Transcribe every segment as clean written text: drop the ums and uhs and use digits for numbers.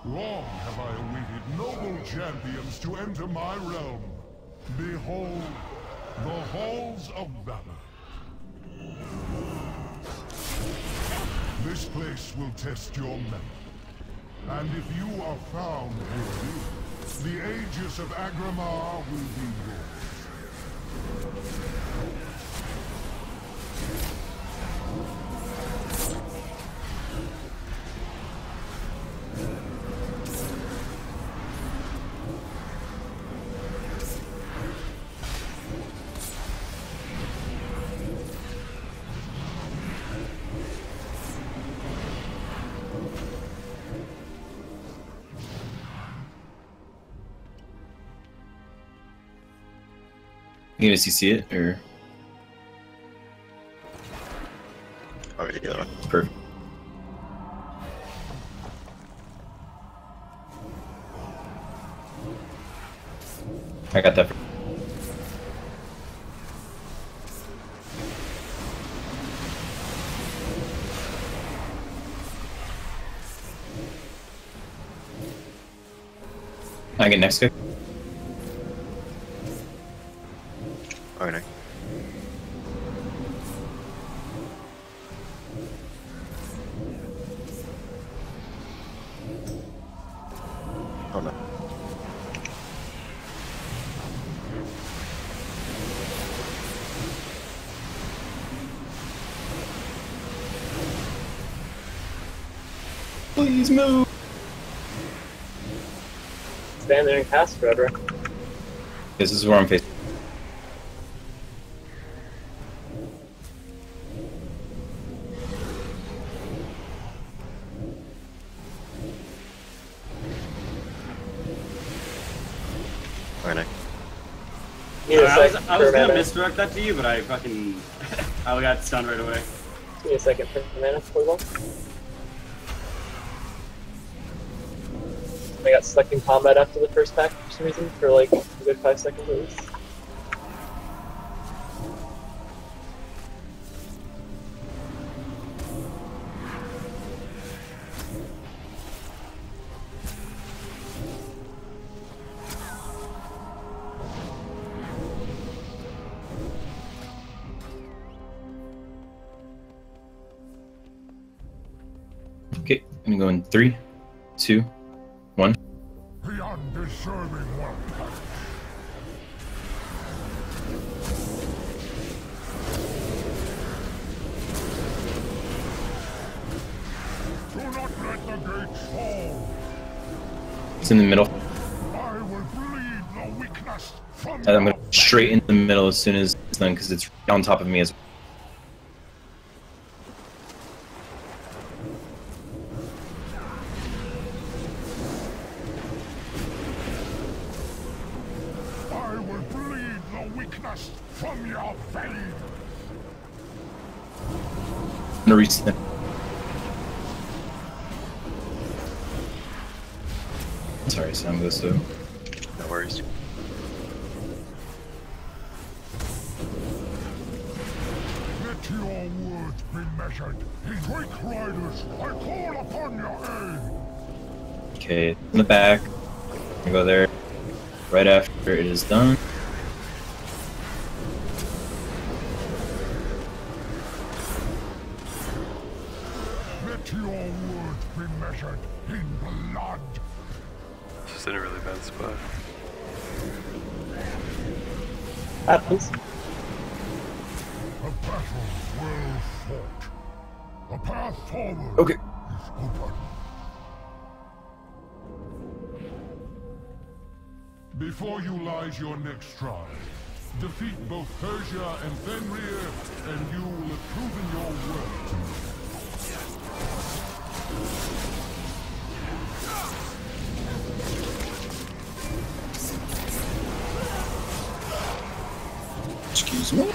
Long have I awaited noble champions to enter my realm. Behold, the halls of Valor. This place will test your metal. And if you are found worthy, the Aegis of Agramar will be yours. You guys see it or? Oh yeah. Perfect. I got that. I get next guy. Oh no. Oh no. Please move. Stand there and cast forever. This is where I'm facing. Oh no. I was gonna misdirect that to you, but I fucking I got stunned right away. Give me a second for mana, please. I got stuck in combat after the first pack for some reason, for like a good 5 seconds at least. Okay, I'm gonna go in 3, 2, 1. The undeserving one perish. Do not let the gates fall. It's in the middle. I will bleed the weakness from And I'm your gonna straight in the middle as soon as it's done because it's on top of me as well. I will bleed the weakness from your veins. I'm gonna reach them. Sorry, Sam goes so. No worries. Let your words be measured. Quake Riders, I call upon your aid. Okay, in the back. I'm gonna go there right after it is done. Let your words be measured in blood. This is in a really bad spot. Happens. A battle well fought. A path forward Okay. is open. Before you lies your next trial. Defeat both Persia and Fenrir, and you will have proven your worth to me. Excuse me.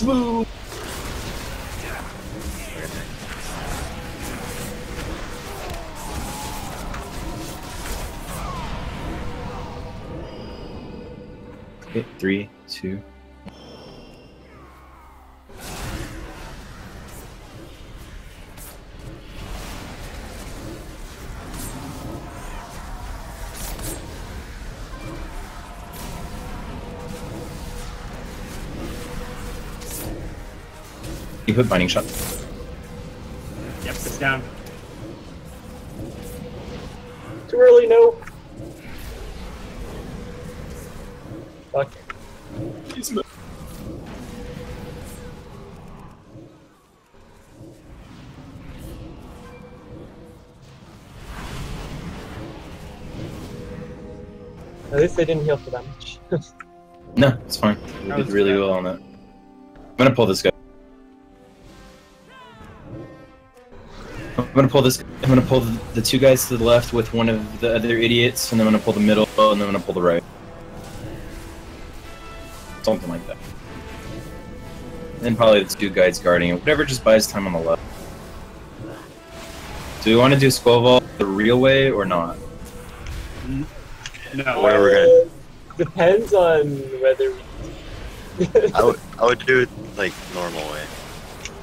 Boom. Okay, 3, 2. You put binding shot. Yep, sits down. Too early, no. Fuck. At least they didn't heal for that much. No, it's fine. We That did was really bad. well on that. I'm gonna pull this guy. I'm gonna pull this. I'm gonna pull the two guys to the left with one of the other idiots, and then I'm gonna pull the middle, and then I'm gonna pull the right. Something like that. And then probably the two guys guarding it. Whatever just buys time on the left. Do we want to do Skull Vault the real way or not? No. What are we gonna? Depends on whether we... I would do it like normal way,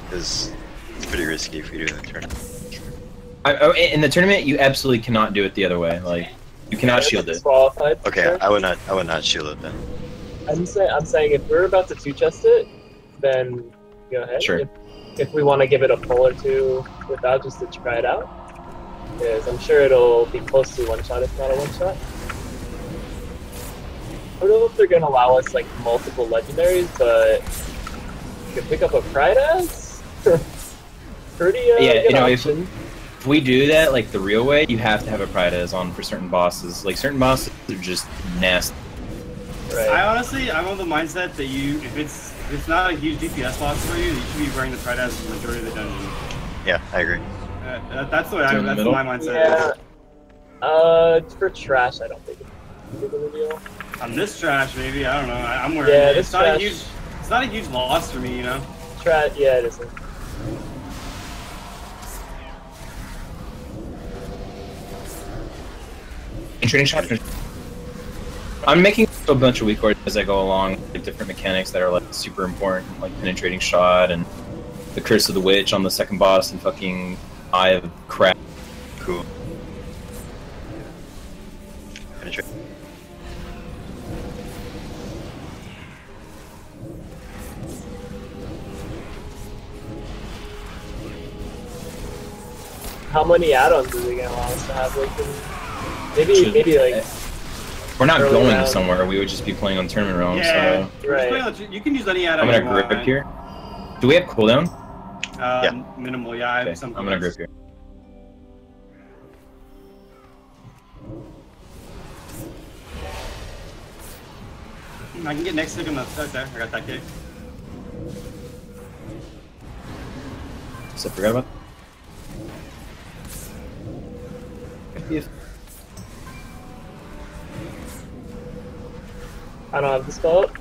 because it's pretty risky if we do it in the tournament. In the tournament, you absolutely cannot do it the other way. Like, you cannot shield it. Disqualified. Okay, sure. I would not shield it then. I'm saying if we're about to two-chest it, then go ahead. Sure. If we want to give it a pull or two without, just to try it out, because I'm sure it'll be close to one-shot if not a one-shot. I don't know if they're going to allow us like multiple legendaries, but you can pick up a Pride as pretty Yeah, good you know, option. if we do that like the real way, you have to have a Prides on for certain bosses. Like, certain bosses are just nasty. Right. I'm of the mindset that if it's not a huge DPS box for you, you should be wearing the Pride as the majority of the dungeon. Yeah, I agree. That's the way In the that's middle? my mindset. Yeah. For trash, I don't think it's a big deal. On this trash, maybe, I don't know. I'm wearing Yeah, it. this It's not a trash- huge. It's not a huge loss for me, you know. Trash, yeah, it isn't. Training shot. I'm making a bunch of weak cards as I go along, like different mechanics that are like super important, like penetrating shot and the Curse of the Witch on the second boss and fucking Eye of Crap. Cool. Penetrate. How many add-ons are they gonna allow us to have? Like, maybe like We're not early going round. somewhere. We would just be playing on tournament realms. Yeah. So Right. You can use any I'm add-on gonna you grip want. here. Do we have cooldown? Yeah. Minimal. Yeah, I Okay, have some. I'm gonna grip here. I can get next stick on the start there. I got that kick. So I forgot about. I don't have the spell up.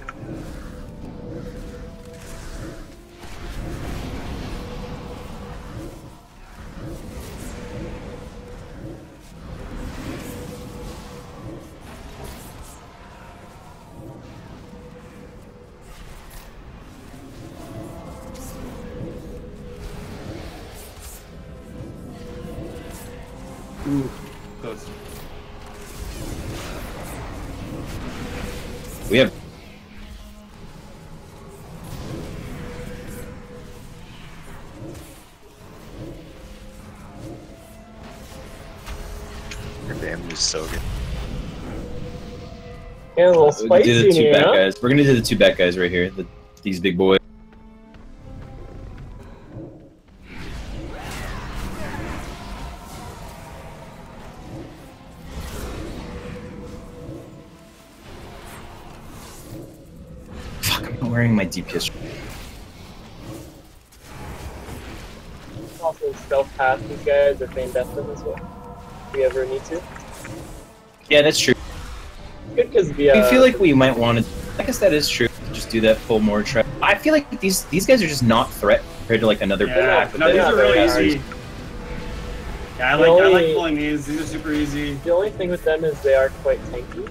Ooh, close. We have. Your damage is so good. Yeah, a little We spicy do the in two here, back huh? guys. We're gonna do the two back guys right here. These big boys. Fuck! I'm not wearing my DPS. Also stealth path these guys or feign death them as well. If we ever need to. Yeah, that's true. Good because the I feel like we might want to. I guess that is true. Just just do that full more trap. I feel like these guys are just not threat compared to like another pack. No, these are really easy. Yeah, I like pulling these. These are super easy. The only thing with them is they are quite tanky.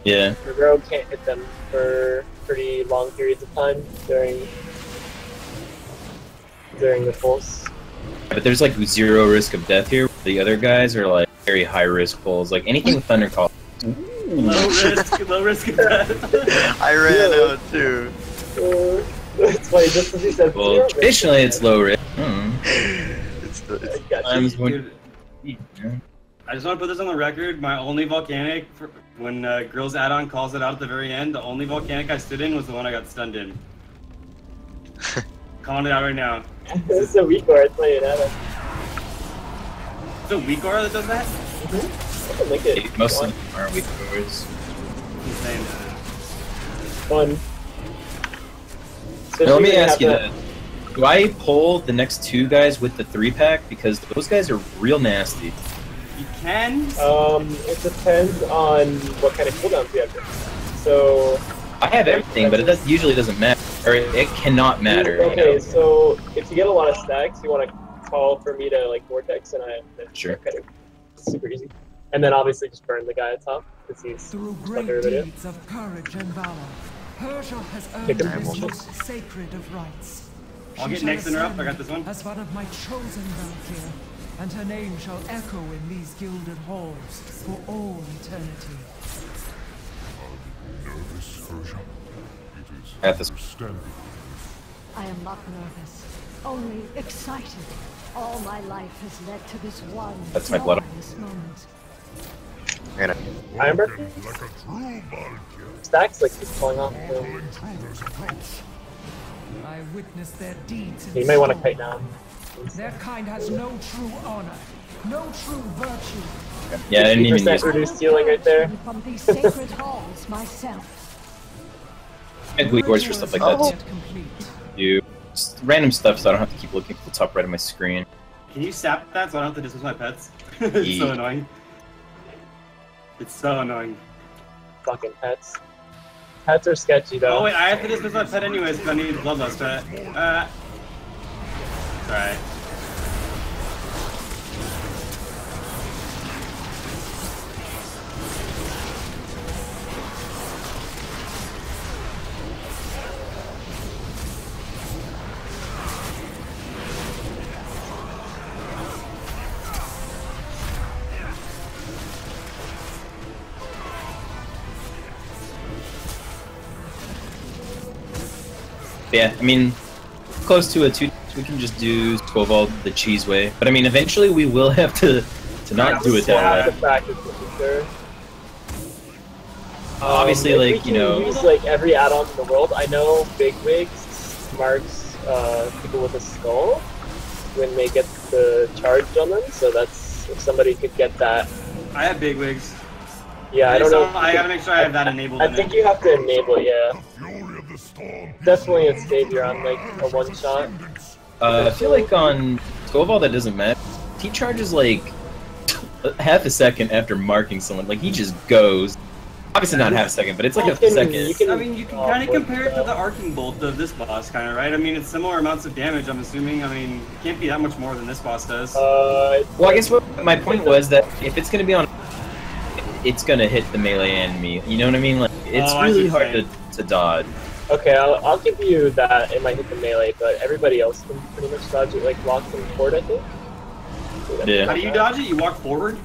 Yeah. The rogue can't hit them for pretty long periods of time during the pulse. But there's like 0 risk of death here. The other guys are like very high risk pulls. Like anything with Thunder Call. Low risk of death. I ran out too. It's funny, just as you said. Well, traditionally it's low risk. Times when. I just want to put this on the record. My only volcanic, when Grill's add-on calls it out at the very end, the only volcanic I stood in was the one I got stunned in. Calling it out right now. This is a weak aura, it's playing at it. It's a weak aura that does that? I like it. Most of them are weak auras. Insane. Fun. Now, let me ask you that. Do I pull the next 2 guys with the 3-pack? Because those guys are real nasty. You can? It depends on what kind of cooldowns you have. So... I have everything, but it usually doesn't matter. Or it cannot matter. Okay, so if you get a lot of stacks, you want to call for me to like vortex, and sure. Kind of super easy. And then obviously just burn the guy at top because he's through great deeds of courage and valor. Persia has earned this most sacred of rights. I'll get next in her up. I got this one. As one of my chosen Valkyr, and her name shall echo in these gilded halls for all eternity. At this. I am not nervous, only excited. All my life has led to this one. That's my blood. Moment. I remember. Stacks like he's falling off. I witnessed their deeds. You may want to kite down. Their kind has no true honor, no true virtue. Yeah, I didn't even use reduced healing right there. From these sacred halls myself. I have weak words for stuff like that too. Just random stuff so I don't have to keep looking at the top right of my screen. Can you sap that so I don't have to dismiss my pets? It's so annoying. It's so annoying. Fucking pets. Pets are sketchy though. Oh wait, I have to dismiss my pet anyways because I need bloodlust. Alright. Yeah, I mean, close to a 2, we can just do 12 all the cheese way. But I mean, eventually we will have to not do it that way. Obviously, like, you know... use, like, every add-on in the world. I know Bigwigs marks people with a skull when they get the charge on them, so that's... if somebody could get that... I have Bigwigs. Yeah, I don't know. I gotta make sure I have that enabled. I think you have to enable it, yeah. Definitely a savior on like a one-shot. I feel like on Stovall that doesn't matter. He charges like half a second after marking someone. Like he just goes. Obviously not half a second, but it's like a second. I mean, you can kind of compare it to the arcing bolt of this boss, kind of, right? I mean, it's similar amounts of damage. I'm assuming. I mean, it can't be that much more than this boss does. Well, I guess what my point was that if it's gonna be on, it's gonna hit the melee enemy. You know what I mean? Like it's really hard to dodge. Okay, I'll give you that. It might hit the melee, but everybody else can pretty much dodge it, like walk them forward, I think. Yeah. How do you dodge it? You walk forward?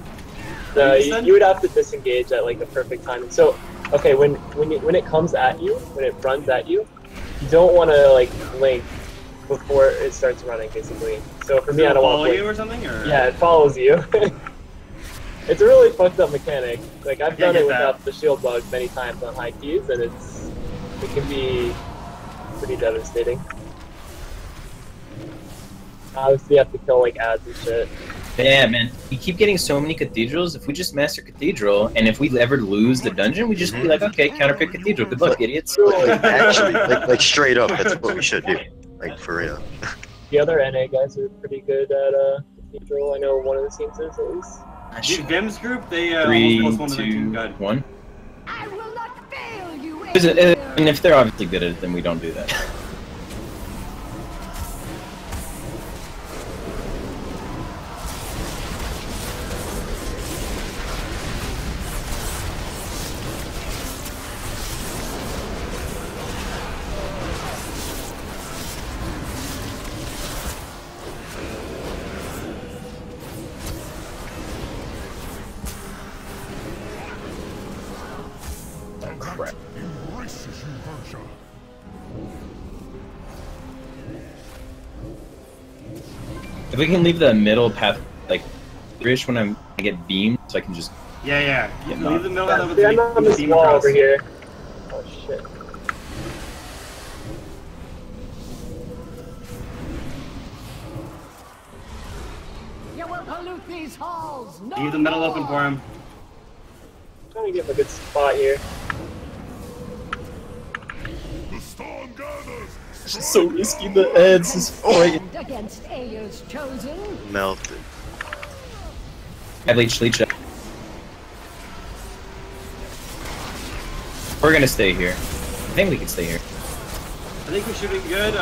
You would have to disengage at like the perfect time. So, okay, when it comes at you, when it runs at you, you don't want to like blink before it starts running, basically. So for me, I don't want to follow you or something, or yeah, it follows you. It's a really fucked up mechanic. Like I've done it without the shield bug many times on high keys, and it can be pretty devastating. Obviously, you have to kill like ads and shit. Yeah, man. We keep getting so many cathedrals. If we just master cathedral, and if we ever lose the dungeon, we just be like, okay, counterpick cathedral. Good luck, idiots. Like, actually, like straight up, that's what we should do. Like for real. The other NA guys are pretty good at cathedral. I know one of the teams is at least. Dude, Vim's group, they 3, almost plus 2, 1. I will not fail you. And if they're obviously good at it, then we don't do that. Crap. Embraces you, Harsha. If we can leave the middle path like rich when I get beamed, so I can just Yeah. get Leave the middle of the Yeah, I'm on this beam wall across. over here. Oh shit. You will pollute these halls. No Leave the middle more. open for him. I'm trying to get him a good spot here. The storm gathers. It's just so risky. The ads is friggin'. And against Aya's chosen. Melted. I leech. We're gonna stay here. I think we can stay here. I think we should be good.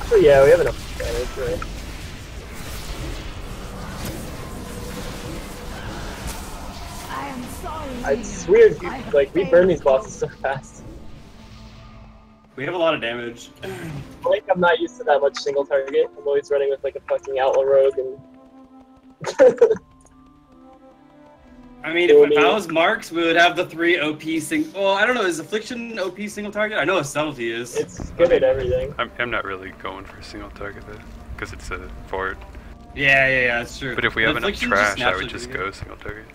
So yeah, we have enough damage, right? I am sorry. It's weird, like, we burn these bosses so fast. We have a lot of damage. Like, I'm not used to that much single target. I'm always running with, like, a fucking outlaw rogue and... I mean, if I was Marks, we would have the 3 OP Well, I don't know. Is Affliction OP single target? I know a subtlety is. It's good at everything. I'm not really going for a single target though, because it's a fort. Yeah, that's true. But if we have enough Affliction trash, I snaps would it just pretty go good. single target.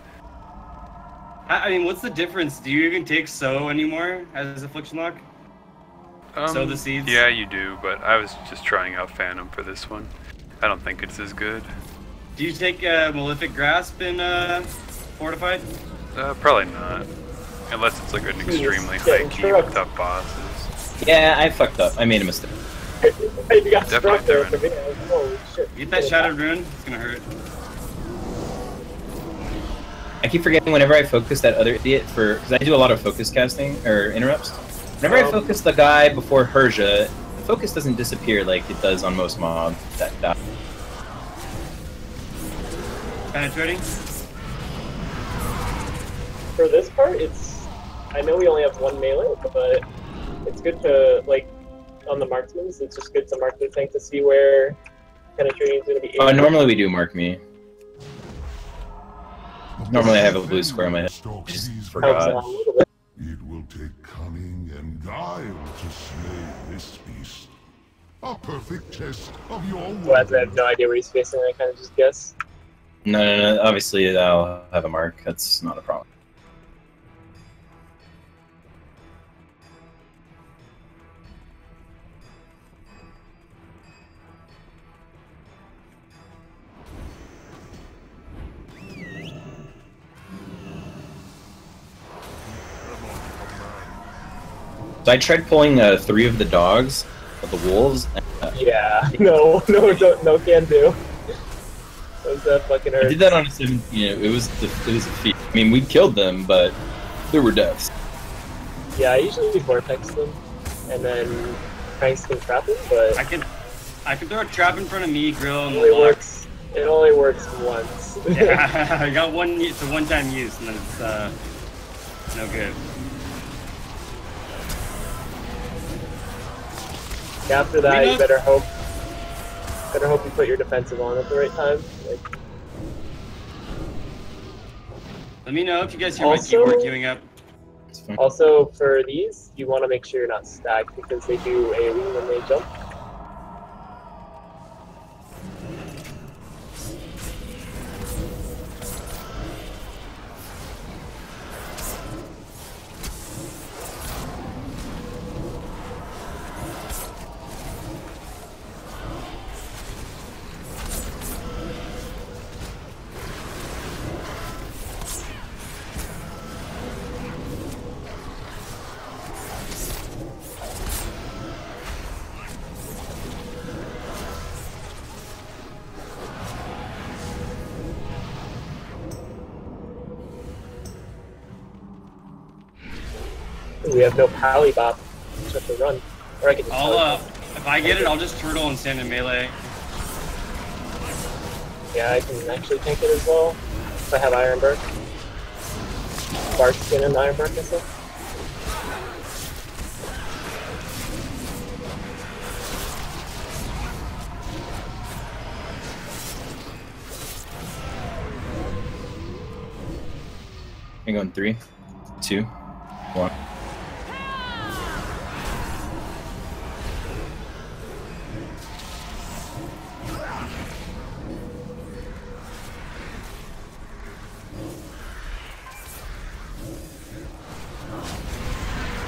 I mean, what's the difference? Do you even take So anymore as Affliction lock? Sow the seeds? Yeah, you do, but I was just trying out Phantom for this one. I don't think it's as good. Do you take Malefic Grasp in Fortified? Probably not. Unless it's like an extremely high key with tough bosses. Yeah, I fucked up. I made a mistake. You got Definitely struck there different. for me. I was, holy shit. Get that Shattered Rune. It's gonna hurt. I keep forgetting whenever I focus that other idiot because I do a lot of focus casting or interrupts. Whenever I focus the guy before Herja, the focus doesn't disappear like it does on most mobs that die. Penetrating? For this part, I know we only have one melee, but it's good to, like, on the marksmans, it's just good to mark the tank to see where penetrating is going to be. Normally we do mark me. Normally I have a blue square on my head. Just Helps out forgot. a little bit. It will take cunning and guile to slay this beast. A perfect test of your So I have no idea where he's facing, I kind of just guess. No. Obviously I'll have a mark. That's not a problem. So I tried pulling 3 of the dogs, of the wolves. Yeah, no can do. That fucking I hurt. did that on a 17. It was a feat. I mean, we killed them, but there were deaths. Yeah, I usually vortex them, and then Cranks can trap them, but I can throw a trap in front of me, Grill, and it only lock. works. It only works once. Yeah, I got it's a one-time use, and then it's no good. After that, you better hope you put your defensive on at the right time. Like, Let me know if you guys hear Also- my keyboard queuing up. also, for these, you want to make sure you're not stacked because they do AoE when they jump. We have no pally bop. Just have to run. Or I can just if I get it, I'll just turtle and stand in melee. Yeah, I can actually tank it as well. If I have Ironbark. Bark skin and Ironbark myself. Hang on, 3, 2, 1.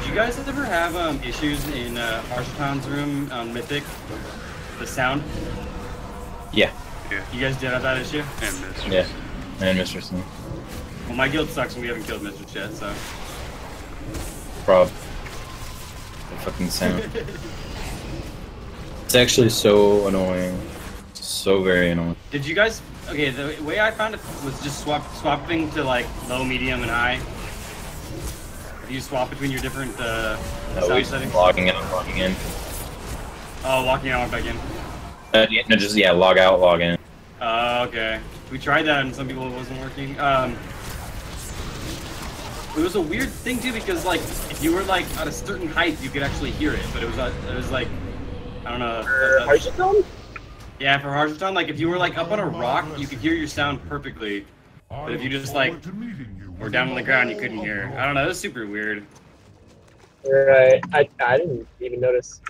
Do you guys ever have issues in Harshatan's room on Mythic? The sound? Yeah. You guys did have that issue? And Mistress. Yeah. And Mistress. Well, my guild sucks and we haven't killed Mistress yet, so. Prob. The fucking sound. It's actually so annoying. So very annoying. Did you guys? Okay, the way I found it was just swapping to like low, medium, and high. Do you swap between your different sound settings? Logging out, logging in. Oh, walking out, back in. Yeah, no, just log out, log in. Okay. We tried that, and some people it wasn't working. It was a weird thing too because like if you were like at a certain height, you could actually hear it, but it was like I don't know. For Harshaton? Yeah, for Harshaton, like if you were like up on a rock, you could hear your sound perfectly. But if you just like were down on the ground, you couldn't hear. I don't know. It was super weird. Right. I didn't even notice.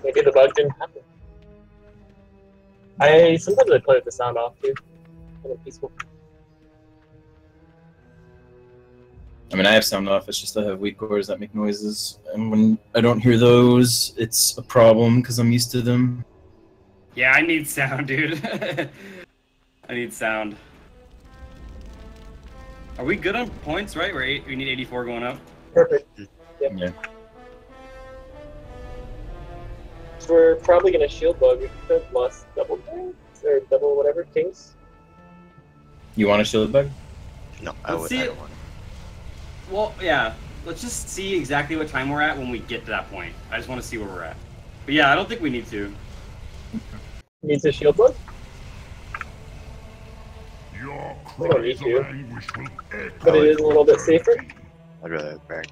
Maybe the bug didn't happen. Sometimes I play with the sound off too. Kind of peaceful. I mean, I have sound off, it's just I have weak cores that make noises, and when I don't hear those, it's a problem, because I'm used to them. Yeah, I need sound, dude. I need sound. Are we good on points, right? We need 84 going up. Perfect. Yep. Yeah. So we're probably going to shield bug. We could have lost double kings, or double whatever, kings. You want a shield bug? No, I don't want. Well, yeah. Let's just see exactly what time we're at when we get to that point. I just want to see where we're at. But yeah, I don't think we need to. Needs a shield bug? Your We don't need cries of to. anguish will echo. But it is a little bit safer. I'd rather have back.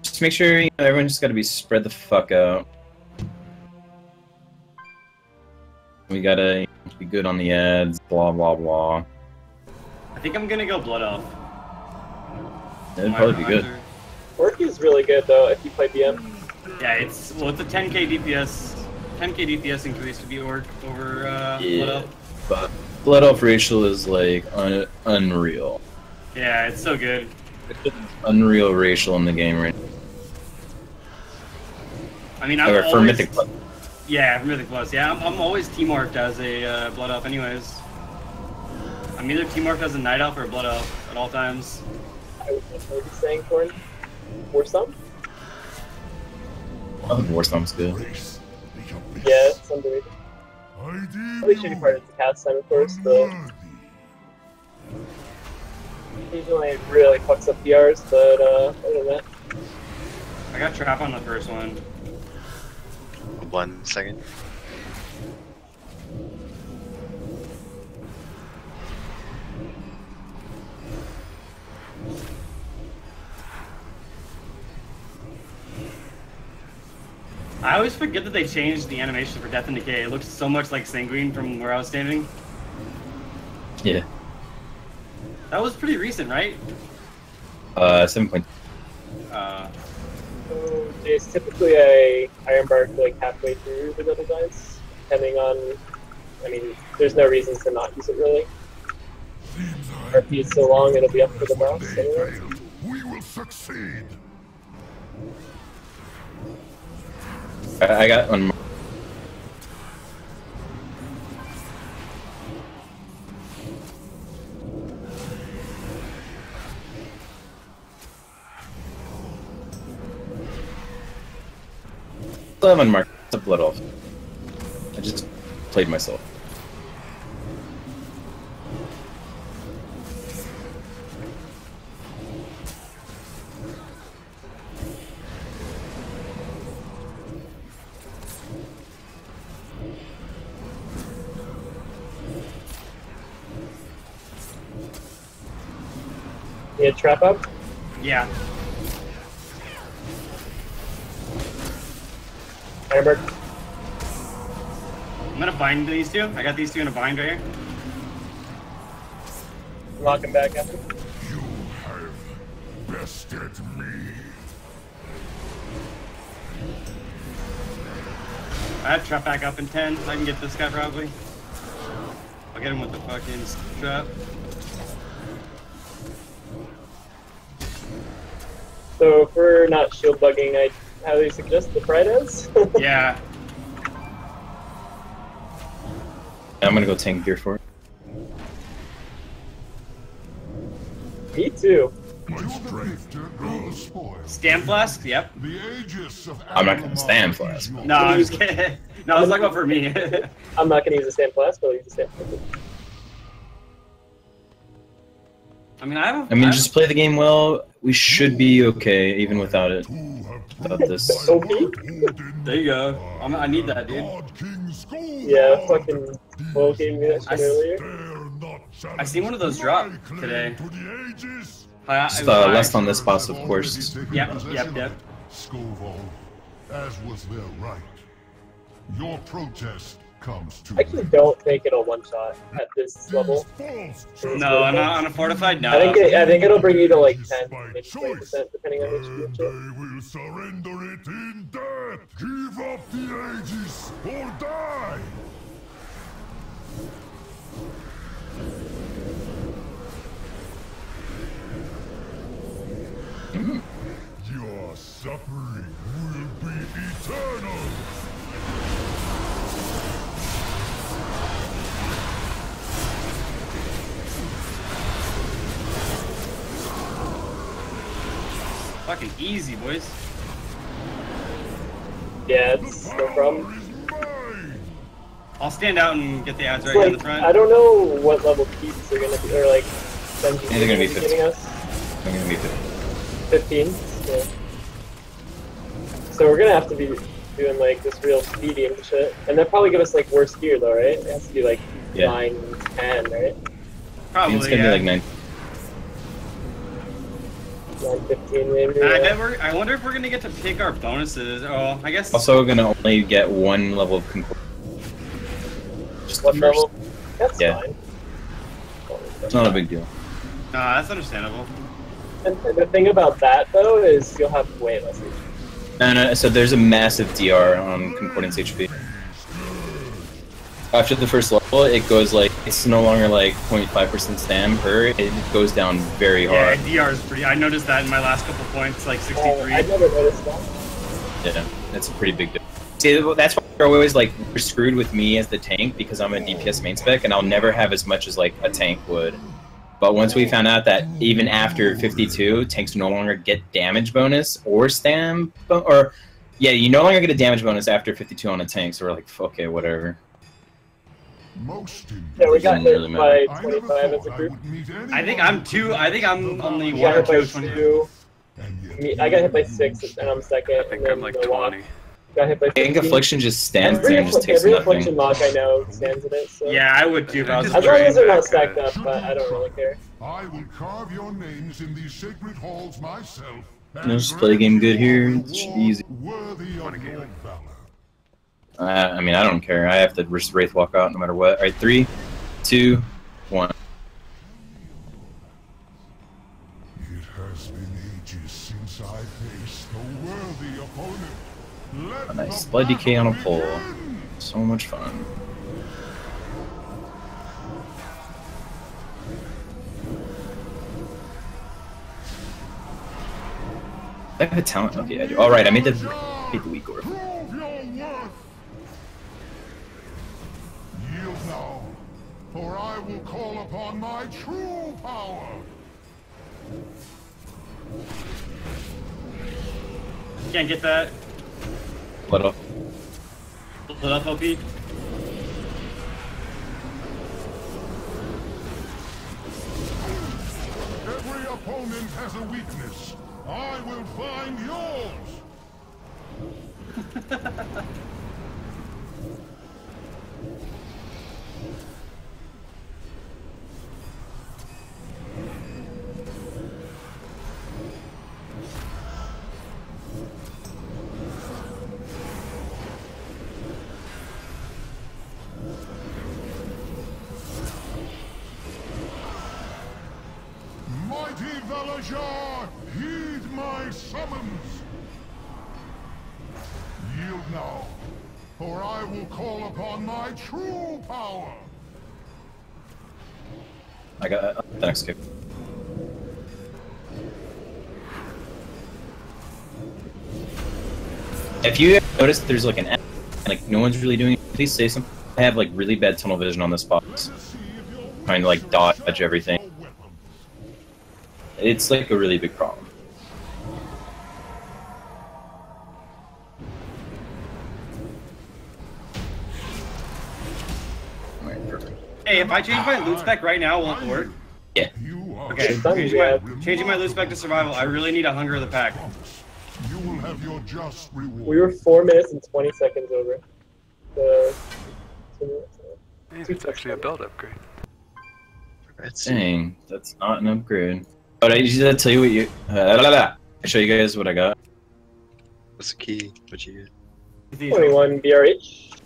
Just make sure everyone just gotta be spread the fuck out. We gotta be good on the ads, blah blah blah. I think I'm gonna go Blood Elf. It'd probably be good. Orc is really good though if you play BM. Yeah, it's a 10k DPS. 10k DPS increase to be Orc over Blood Elf. But Blood Elf racial is like unreal. Yeah, it's so good. It's unreal racial in the game right now. I mean, for Mythic Plus. Yeah, for Mythic Plus. Yeah, I'm always team marked as a Blood Elf anyways. I'm either team marked as a Night Elf or a Blood Elf at all times. I would definitely be saying Corn. Or some? I think Warstom's good. Yeah, it's underrated. Only shitty part is the cast time, of course, but occasionally it really fucks up PRs, but other than that. I got trap on the first one. 1 second. I always forget that they changed the animation for Death and Decay. It looks so much like Sanguine from where I was standing. Yeah. That was pretty recent, right? 7. So there's typically a Ironbark like halfway through the double dice, depending on. I mean, there's no reason to not use it really. RP is so long, it'll be up for the boss anyway. We will succeed. I got one. Still have unmarked. It's a Blood Elf. I just played myself. You had trap up? Yeah. Firebird. I'm gonna bind these two. I got these two in a bind right here. Lock him back after. You have bested me. I have trap back up in 10. I can get this guy probably. I'll get him with the fucking trap. So if we're not shield bugging, I highly suggest the Fridays. Yeah. I'm gonna go tank gear for it. Me too. Stamp Flask? Yep. I'm not gonna stand Flask. No, I'm just kidding. No, I was talking about for me. I'm not gonna use a Stamp Flask, but I'll use a Stamp Flask. I mean, just play the game well. We should be okay, even without it. Without this. There you go. I need that, dude. Yeah, fucking Bo gave me that shit earlier. I seen one of those drop today. Just less on this boss, of course. Yep. Scoville, as was their right. Your protest comes to I actually don't think it'll one shot at this level. No, on a fortified, no. I think it'll bring you to like 10, maybe 20%, depending on which you They will surrender it in death. Give up the Aegis or die. Your suffering will be eternal. Fucking easy, boys. Yeah, it's no problem. I'll stand out and get the ads right Like, in the front. I don't know what level keeps are gonna be, or like, dungeons They're gonna be 15. giving us. I'm gonna be 15? Yeah. So we're gonna have to be doing like this real speedy and shit. And they'll probably give us like worse gear though, right? It has to be like 9, 10, right? Probably, it's gonna be like 9. 9-15 maybe. I wonder if we're gonna get to pick our bonuses. Oh, I guess. Also gonna only get one level of concordance. Just One the first. level? That's fine. It's not a big deal. Nah, that's understandable. And the thing about that though is you'll have way less HP. And so there's a massive DR on concordance HP. After the first level, it goes like, it's no longer like 0.5% stam per, it goes down very hard. Yeah, DR is pretty, I noticed that in my last couple points, like 63. I never noticed that. Yeah, that's a pretty big deal. See, that's why they're always like, you're screwed with me as the tank because I'm a DPS main spec and I'll never have as much as like a tank would. But once we found out that even after 52, tanks no longer get damage bonus or stam, or yeah, you no longer get a damage bonus after 52 on a tank, so we're like, okay, whatever. Yeah, we got hit by 25 as a group. I think I'm only 1 got or hit by 2. 2. I got hit by 6 and I'm second. I think I'm like 20. Got hit by 15. I think Affliction just stands there and just takes every nothing. Affliction lock I know stands in it, so. Yeah, I would too, but I was As just long as they're not drained stacked up, but I don't really care. I will carve your names in these sacred halls myself. Just play the game good here. It's easy. Worthy of your valor. I mean, I don't care. I have to just Wraith walk out no matter what. Alright, 3, 2, 1. It has been ages since I faced a worthy opponent. A nice blood decay on a pole. So much fun. I have a talent. Okay, I do. Alright, I made the weak orb. Prove your worth. Yield now, for I will call upon my true power. can't get that. Let off. Let up, OP. Every opponent has a weakness. I will find yours. Raja, heed my summons! Yield now, or I will call upon my true power! I got the next kick. If you notice there's like an like no one's really doing it, please say something. I have like really bad tunnel vision on this boss. Trying to like dodge everything. It's like a really big problem. Alright, perfect. Hey, if I change my loot spec right now, will it work? Yeah. Okay, changing my loot spec to survival. I really need a Hunger of the Pack. You will have your just reward. We were 4 minutes and 20 seconds over. Hey, it's actually a build upgrade. Dang, that's not an upgrade. But I did tell you what you. I show you guys what I got. What's the key? What you get? 21 BRH.